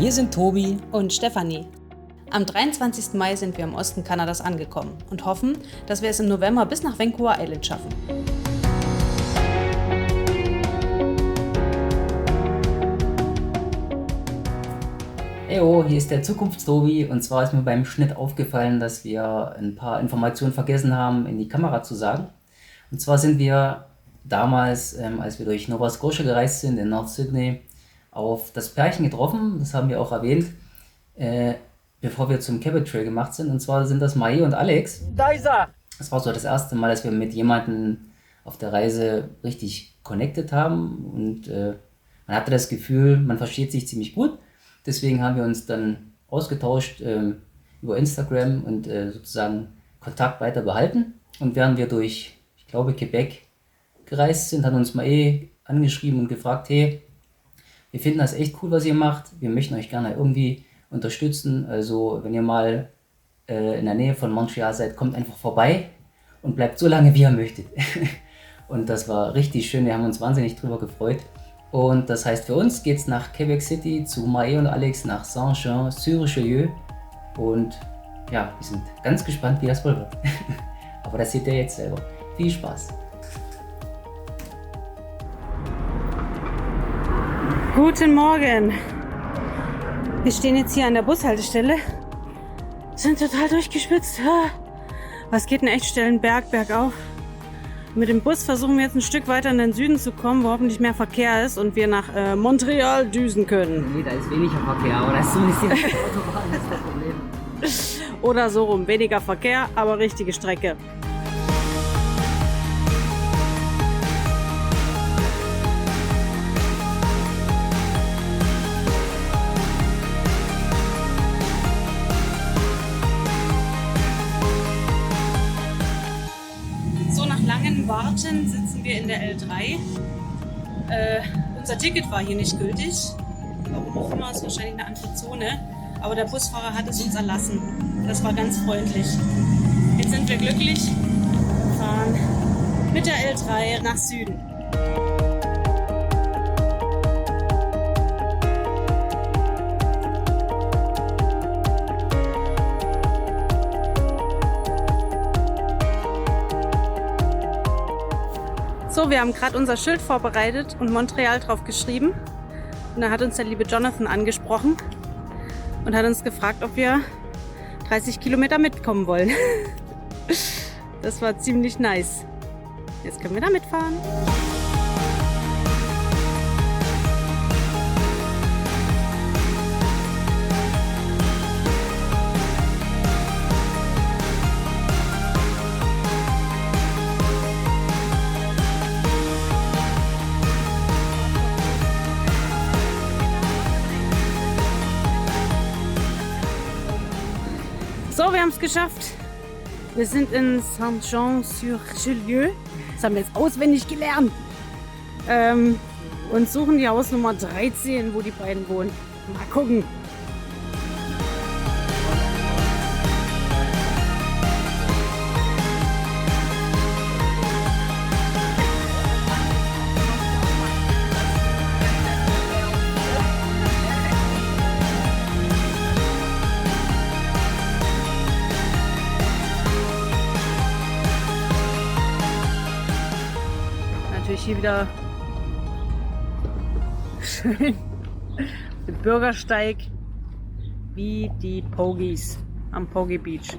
Wir sind Tobi und Stefanie. Am 23. Mai sind wir im Osten Kanadas angekommen und hoffen, dass wir es im November bis nach Vancouver Island schaffen. Heyo, hier ist der Zukunftstobi und zwar ist mir beim Schnitt aufgefallen, dass wir ein paar Informationen vergessen haben, in die Kamera zu sagen. Und zwar sind wir damals, als wir durch Nova Scotia gereist sind, in North Sydney, auf das Pärchen getroffen, das haben wir auch erwähnt, bevor wir zum Cabot Trail gemacht sind. Und zwar sind das Mai und Alex. Da ist er! Das war so das erste Mal, dass wir mit jemandem auf der Reise richtig connected haben. Und man hatte das Gefühl, man versteht sich ziemlich gut. Deswegen haben wir uns dann ausgetauscht über Instagram und sozusagen Kontakt weiter behalten. Und während wir durch, ich glaube, Quebec gereist sind, hat uns Mai angeschrieben und gefragt, hey, wir finden das echt cool, was ihr macht. Wir möchten euch gerne irgendwie unterstützen. Also wenn ihr mal in der Nähe von Montreal seid, kommt einfach vorbei und bleibt so lange, wie ihr möchtet. Und das war richtig schön. Wir haben uns wahnsinnig drüber gefreut. Und das heißt, für uns geht es nach Quebec City zu Mai und Alex nach Saint-Jean-sur-Richelieu. Und ja, wir sind ganz gespannt, wie das wohl wird. Aber das seht ihr jetzt selber. Viel Spaß! Guten Morgen! Wir stehen jetzt hier an der Bushaltestelle, sind total durchgeschwitzt. Aber es geht einen echt steilen Berg bergauf. Mit dem Bus versuchen wir jetzt ein Stück weiter in den Süden zu kommen, wo hoffentlich mehr Verkehr ist und wir nach Montreal düsen können. Nee, da ist weniger Verkehr, aber da ist so ein bisschen Autobahn, das ist das Problem. Oder so rum, weniger Verkehr, aber richtige Strecke. Warten sitzen wir in der L3. Unser Ticket war hier nicht gültig. Warum auch immer, ist wahrscheinlich eine andere Zone. Aber der Busfahrer hat es uns erlassen. Das war ganz freundlich. Jetzt sind wir glücklich, fahren mit der L3 nach Süden. So, wir haben gerade unser Schild vorbereitet und Montreal drauf geschrieben. Und da hat uns der liebe Jonathan angesprochen und hat uns gefragt, ob wir 30 Kilometer mitkommen wollen. Das war ziemlich nice. Jetzt können wir da mitfahren. So, wir haben es geschafft. Wir sind in Saint-Jean-sur-Richelieu. Das haben wir jetzt auswendig gelernt. Und suchen die Hausnummer 13, wo die beiden wohnen. Mal gucken. Hier wieder schön den Bürgersteig wie die Pogies am Pogie Beach.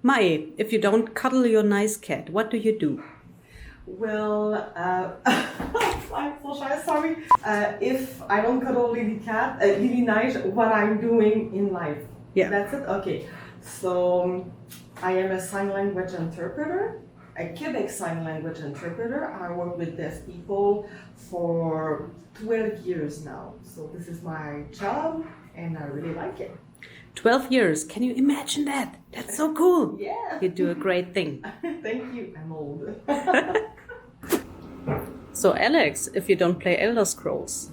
Mae, if you don't cuddle your nice cat, what do you do? Well, I'm so shy, sorry. If I don't cuddle Lily cat, Lily night, what I'm doing in life. Yeah. That's it? Okay. So, I am a sign language interpreter, a Quebec sign language interpreter. I work with deaf people for 12 years now. So, this is my job, and I really like it. 12 years. Can you imagine that? That's so cool. Yeah. You do a great thing. Thank you. I'm old. So, Alex, if you don't play Elder Scrolls,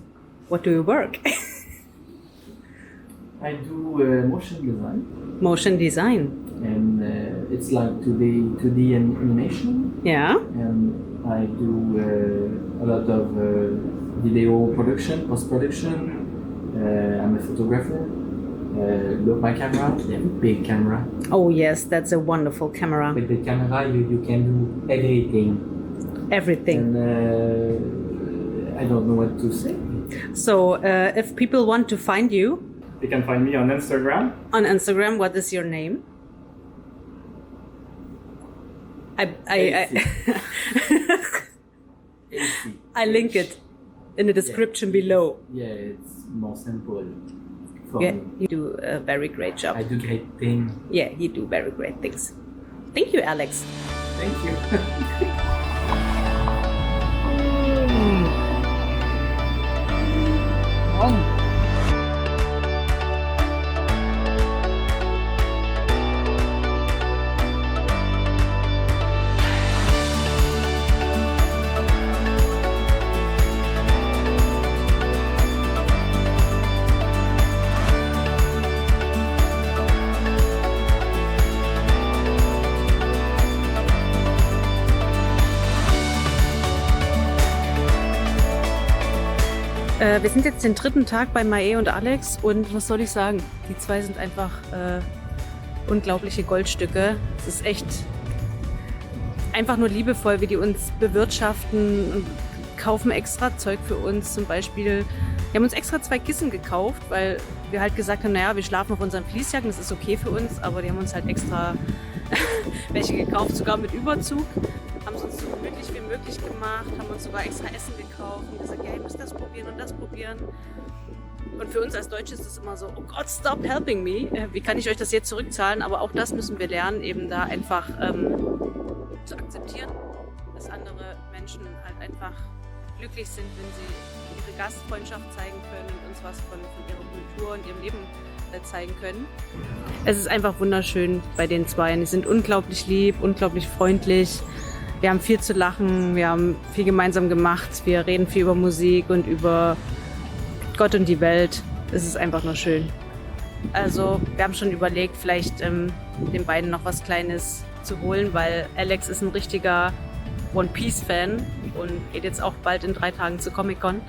what do you work? I do motion design, Motion design. and it's like 2D animation, Yeah. and I do a lot of video production, post-production. I'm a photographer. Look, my camera, they have a big camera. Oh, yes, that's a wonderful camera. With the camera, you can do everything. Everything. And I don't know what to say. So, if people want to find you They can find me on Instagram. on Instagram, what is your name? I link it in the description below. Yeah, it's more simple for Yeah, me. you do a very great job. I do great things. Yeah, you do very great things. Thank you, Alex. Thank you. Wir sind jetzt den dritten Tag bei Mae und Alex und was soll ich sagen? Die zwei sind einfach unglaubliche Goldstücke. Es ist echt einfach nur liebevoll, wie die uns bewirtschaften und kaufen extra Zeug für uns. Zum Beispiel, wir haben uns extra 2 Kissen gekauft, weil wir halt gesagt haben, naja, wir schlafen auf unseren Fließjacken, das ist okay für uns, aber die haben uns halt extra welche gekauft, sogar mit Überzug. Haben es uns so gemütlich wie möglich gemacht, haben uns sogar extra Essen gekauft und gesagt, ja, ihr müsst das probieren und das probieren. Und für uns als Deutsche ist es immer so, oh Gott, stop helping me. Wie kann ich euch das jetzt zurückzahlen? Aber auch das müssen wir lernen, eben da einfach zu akzeptieren, dass andere Menschen halt einfach glücklich sind, wenn sie ihre Gastfreundschaft zeigen können und uns was von ihrer Kultur und ihrem Leben zeigen können. Es ist einfach wunderschön bei den Zweien. Die sind unglaublich lieb, unglaublich freundlich. Wir haben viel zu lachen, wir haben viel gemeinsam gemacht, wir reden viel über Musik und über Gott und die Welt. Es ist einfach nur schön. Also wir haben schon überlegt, vielleicht den beiden noch was Kleines zu holen, weil Alex ist ein richtiger One-Piece-Fan und geht jetzt auch bald in 3 Tagen zur Comic-Con.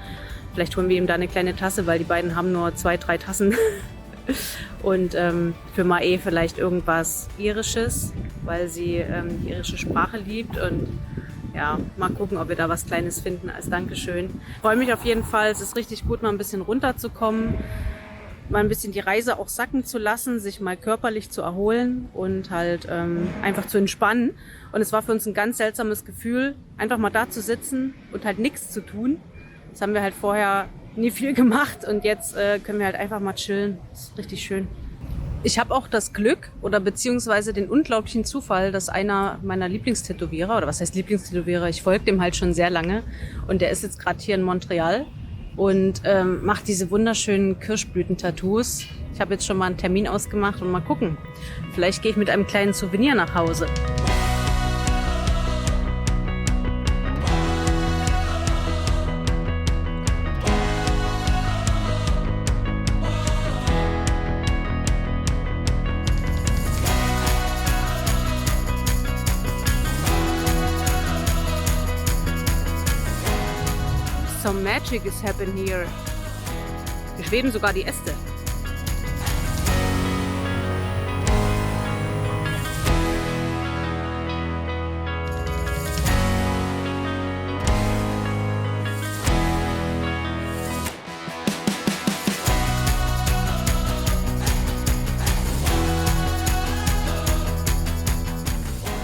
Vielleicht holen wir ihm da eine kleine Tasse, weil die beiden haben nur 2, 3 Tassen. Und für Mae vielleicht irgendwas Irisches, weil sie die irische Sprache liebt. Und ja, mal gucken, ob wir da was Kleines finden als Dankeschön. Ich freue mich auf jeden Fall. Es ist richtig gut, mal ein bisschen runterzukommen, mal ein bisschen die Reise auch sacken zu lassen, sich mal körperlich zu erholen und halt einfach zu entspannen. Und es war für uns ein ganz seltsames Gefühl, einfach mal da zu sitzen und halt nichts zu tun. Das haben wir halt vorher nie viel gemacht und jetzt können wir halt einfach mal chillen. Das ist richtig schön. Ich habe auch das Glück oder beziehungsweise den unglaublichen Zufall, dass einer meiner Lieblingstätowierer, oder was heißt Lieblingstätowierer, ich folge dem halt schon sehr lange und der ist jetzt gerade hier in Montreal und macht diese wunderschönen Kirschblüten-Tattoos. Ich habe jetzt schon mal einen Termin ausgemacht und mal gucken. Vielleicht gehe ich mit einem kleinen Souvenir nach Hause. Some magic is happening here. Hier schweben sogar die Äste.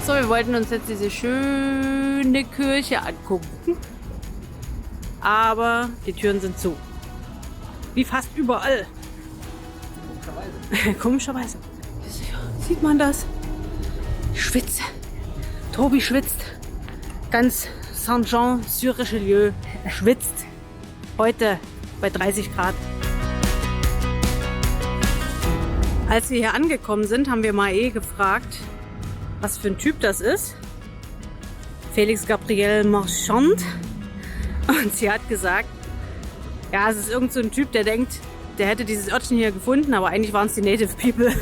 So, wir wollten uns jetzt diese schöne Kirche angucken. Aber die Türen sind zu. Wie fast überall. Komischerweise. Sieht man das? Ich schwitze. Tobi schwitzt. Ganz Saint-Jean-sur-Richelieu schwitzt. Heute bei 30 Grad. Als wir hier angekommen sind, haben wir Mae gefragt, was für ein Typ das ist. Félix Gabriel Marchand. Und sie hat gesagt, ja, es ist irgend so ein Typ, der denkt, der hätte dieses Örtchen hier gefunden, aber eigentlich waren es die Native People.